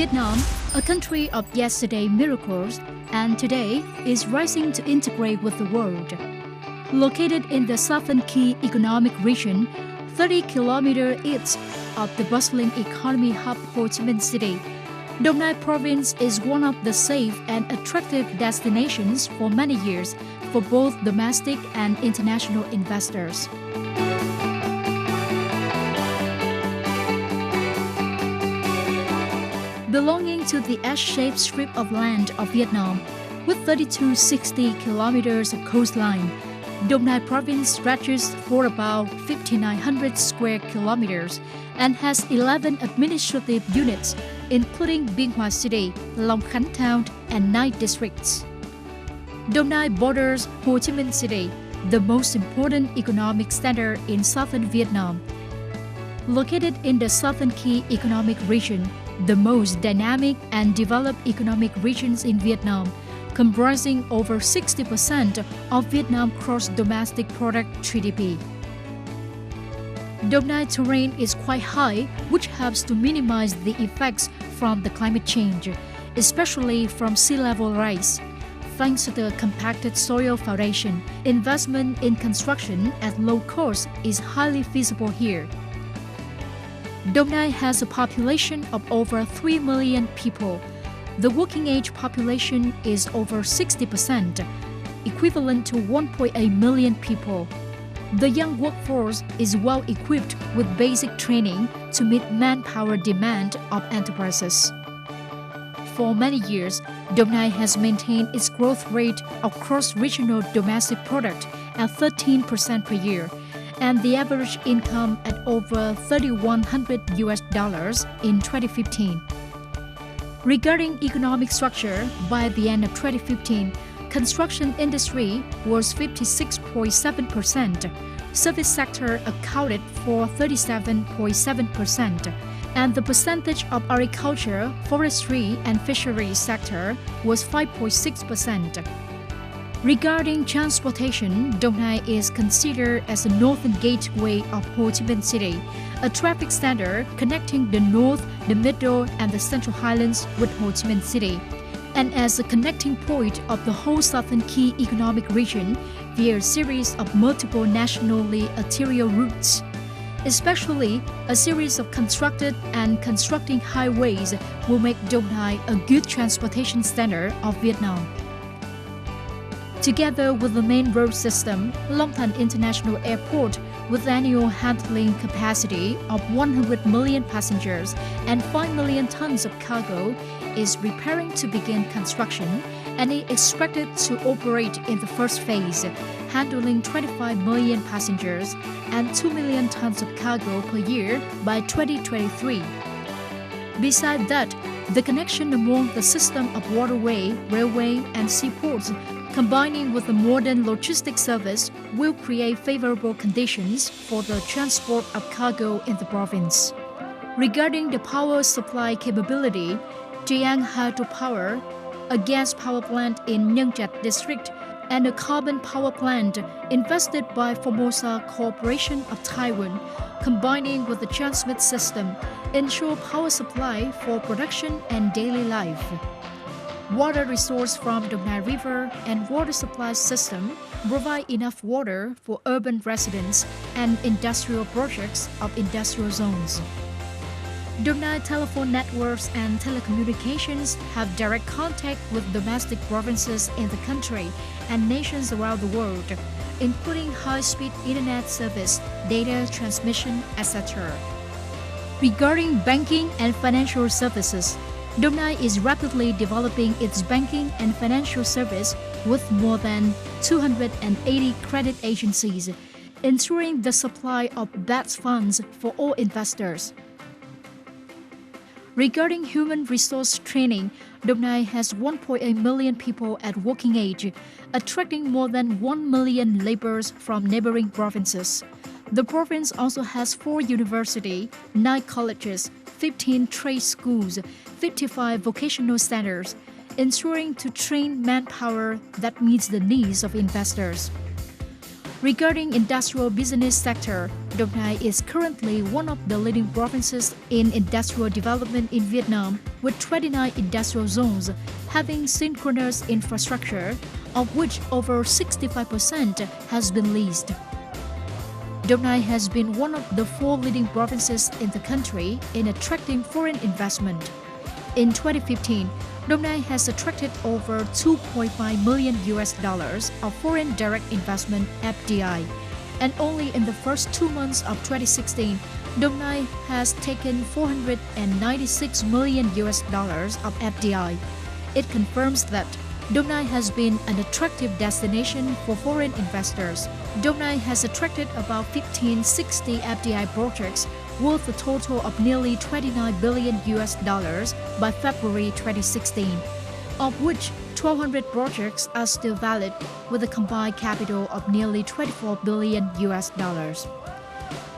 Vietnam, a country of yesterday miracles, and today is rising to integrate with the world. Located in the Southern Key Economic Region, 30 kilometers east of the bustling economy hub Ho Chi Minh City, Dong Nai Province is one of the safe and attractive destinations for many years for both domestic and international investors. Belonging to the S-shaped strip of land of Vietnam, with 3260 kilometers of coastline, Dong Nai Province stretches for about 5,900 square kilometers and has 11 administrative units, including Bien Hoa City, Long Khánh Town, and 9 districts. Dong Nai borders Ho Chi Minh City, the most important economic center in southern Vietnam. Located in the Southern Key Economic Region, the most dynamic and developed economic regions in Vietnam, comprising over 60% of Vietnam's gross domestic product (GDP. Dong Nai terrain is quite high, which helps to minimize the effects from the climate change, especially from sea level rise. Thanks to the compacted soil foundation, investment in construction at low cost is highly feasible here. Dong Nai has a population of over 3 million people. The working age population is over 60%, equivalent to 1.8 million people. The young workforce is well equipped with basic training to meet manpower demand of enterprises. For many years, Dong Nai has maintained its growth rate of cross-regional domestic product at 13% per year, and the average income at over $3,100 in 2015. Regarding economic structure, by the end of 2015, construction industry was 56.7%, service sector accounted for 37.7%, and the percentage of agriculture, forestry, and fisheries sector was 5.6%. Regarding transportation, Dong Nai is considered as the northern gateway of Ho Chi Minh City, a traffic center connecting the north, the middle, and the central highlands with Ho Chi Minh City, and as a connecting point of the whole Southern Key Economic Region via a series of multiple nationally arterial routes. Especially, a series of constructed and constructing highways will make Dong Nai a good transportation center of Vietnam. Together with the main road system, Long Thanh International Airport, with annual handling capacity of 100 million passengers and 5 million tons of cargo, is preparing to begin construction and is expected to operate in the first phase, handling 25 million passengers and 2 million tons of cargo per year by 2023. Besides that, the connection among the system of waterway, railway, and seaports, combining with a modern logistics service, will create favorable conditions for the transport of cargo in the province. Regarding the power supply capability, Tien hydropower, a gas power plant in Nhân Trạch district, and a carbon power plant invested by Formosa Corporation of Taiwan, combining with the transmit system, ensure power supply for production and daily life. Water resource from Dong Nai River and water supply system provide enough water for urban residents and industrial projects of industrial zones. Dong Nai telephone networks and telecommunications have direct contact with domestic provinces in the country and nations around the world, including high-speed internet service, data transmission, etc. Regarding banking and financial services, Dong Nai is rapidly developing its banking and financial service with more than 280 credit agencies, ensuring the supply of debt funds for all investors. Regarding human resource training, Dong Nai has 1.8 million people at working age, attracting more than 1 million laborers from neighboring provinces. The province also has 4 universities, 9 colleges, 15 trade schools, 55 vocational centers, ensuring to train manpower that meets the needs of investors. Regarding industrial business sector, Đồng Nai is currently one of the leading provinces in industrial development in Vietnam, with 29 industrial zones having synchronous infrastructure, of which over 65% has been leased. Đồng Nai has been one of the 4 leading provinces in the country in attracting foreign investment. In 2015, Đồng Nai has attracted over $2.5 million of foreign direct investment (FDI), and only in the first 2 months of 2016, Đồng Nai has taken $496 million of FDI. It confirms that Đồng Nai has been an attractive destination for foreign investors. Đồng Nai has attracted about 1560 FDI projects worth a total of nearly $29 billion by February 2016, of which 1,200 projects are still valid, with a combined capital of nearly $24 billion.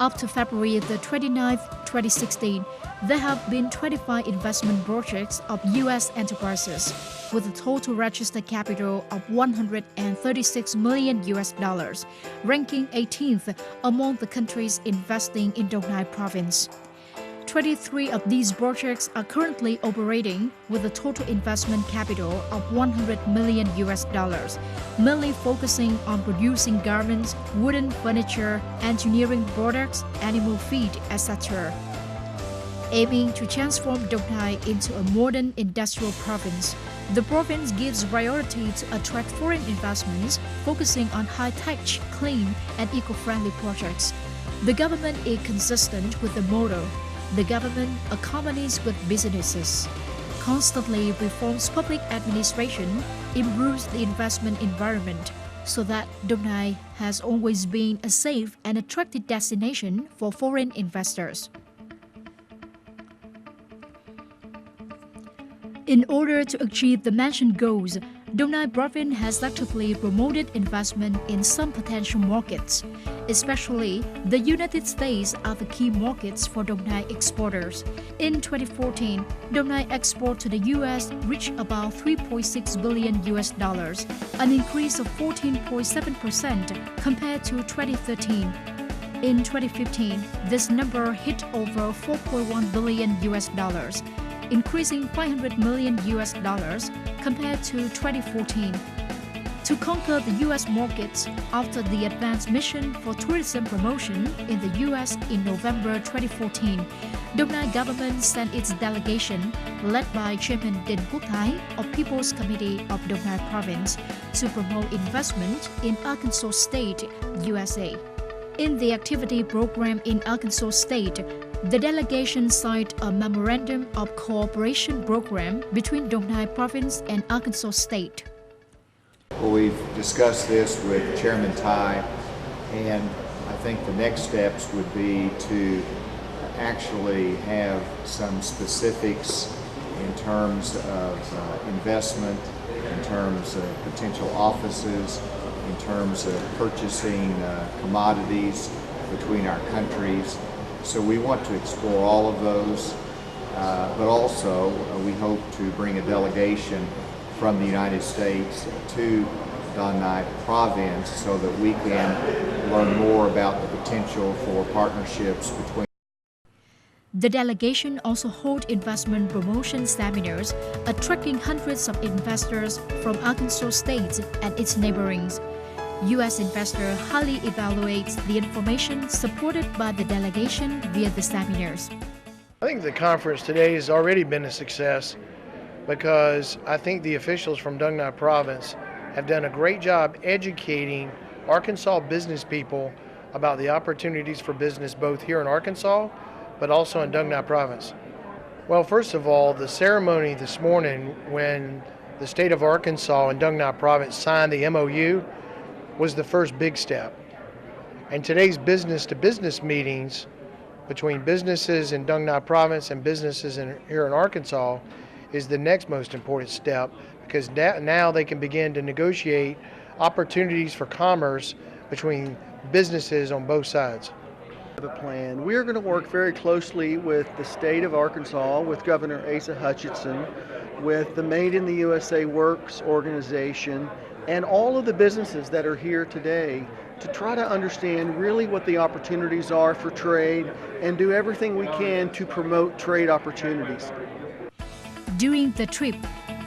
Up to February the 29th, 2016, there have been 25 investment projects of U.S. enterprises, with a total registered capital of $136 million, ranking 18th among the countries investing in Đồng Nai province. 23 of these projects are currently operating with a total investment capital of $100 million, mainly focusing on producing garments, wooden furniture, engineering products, animal feed, etc. Aiming to transform Đồng Nai into a modern industrial province, the province gives priority to attract foreign investments, focusing on high-tech, clean, and eco-friendly projects. The government is consistent with the motto, "The government accompanies with businesses," constantly reforms public administration, improves the investment environment, so that Đồng Nai has always been a safe and attractive destination for foreign investors. In order to achieve the mentioned goals, Đồng Nai province has actively promoted investment in some potential markets. Especially, the United States are the key markets for Đồng Nai exporters. In 2014, Đồng Nai export to the U.S. reached about $3.6 billion, an increase of 14.7% compared to 2013. In 2015, this number hit over $4.1 billion, increasing $500 million compared to 2014. To conquer the U.S. markets, after the advanced mission for tourism promotion in the U.S. in November 2014, Đồng Nai government sent its delegation, led by Chairman Tien of People's Committee of Đồng Nai Province, to promote investment in Arkansas State, USA. In the activity program in Arkansas State, the delegation signed a memorandum of cooperation program between Đồng Nai Province and Arkansas State. Well, we've discussed this with Chairman Tai, and I think the next steps would be to actually have some specifics in terms of investment, in terms of potential offices, in terms of purchasing commodities between our countries. So we want to explore all of those, but also we hope to bring a delegation from the United States to Đồng Nai province so that we can learn more about the potential for partnerships between. The delegation also hold investment promotion seminars, attracting hundreds of investors from Arkansas State and its neighborings. U.S. investor highly evaluates the information supported by the delegation via the seminars. I think the conference today has already been a success because I think the officials from Đồng Nai province have done a great job educating Arkansas business people about the opportunities for business both here in Arkansas but also in Đồng Nai province. Well, first of all, the ceremony this morning when the state of Arkansas and Đồng Nai province signed the MOU was the first big step. And today's business-to-business meetings between businesses in Đồng Nai province and businesses here in Arkansas is the next most important step, because now they can begin to negotiate opportunities for commerce between businesses on both sides. The plan. We are going to work very closely with the state of Arkansas, with Governor Asa Hutchinson, with the Made in the USA Works organization, and all of the businesses that are here today to try to understand really what the opportunities are for trade and do everything we can to promote trade opportunities. During the trip,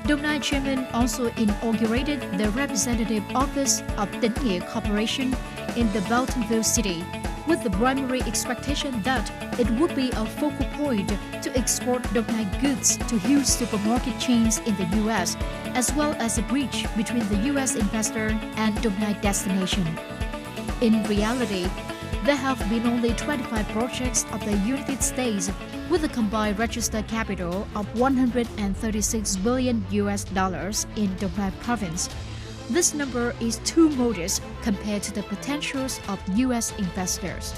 Đồng Nai Chairman also inaugurated the representative office of Tien Corporation in the Beltonville city, with the primary expectation that it would be a focal point to export Đồng Nai goods to huge supermarket chains in the U.S., as well as a bridge between the U.S. investor and Đồng Nai destination. In reality, there have been only 25 projects of the United States with a combined registered capital of $136 billion in Đồng Nai province. This number is too modest compared to the potentials of U.S. investors.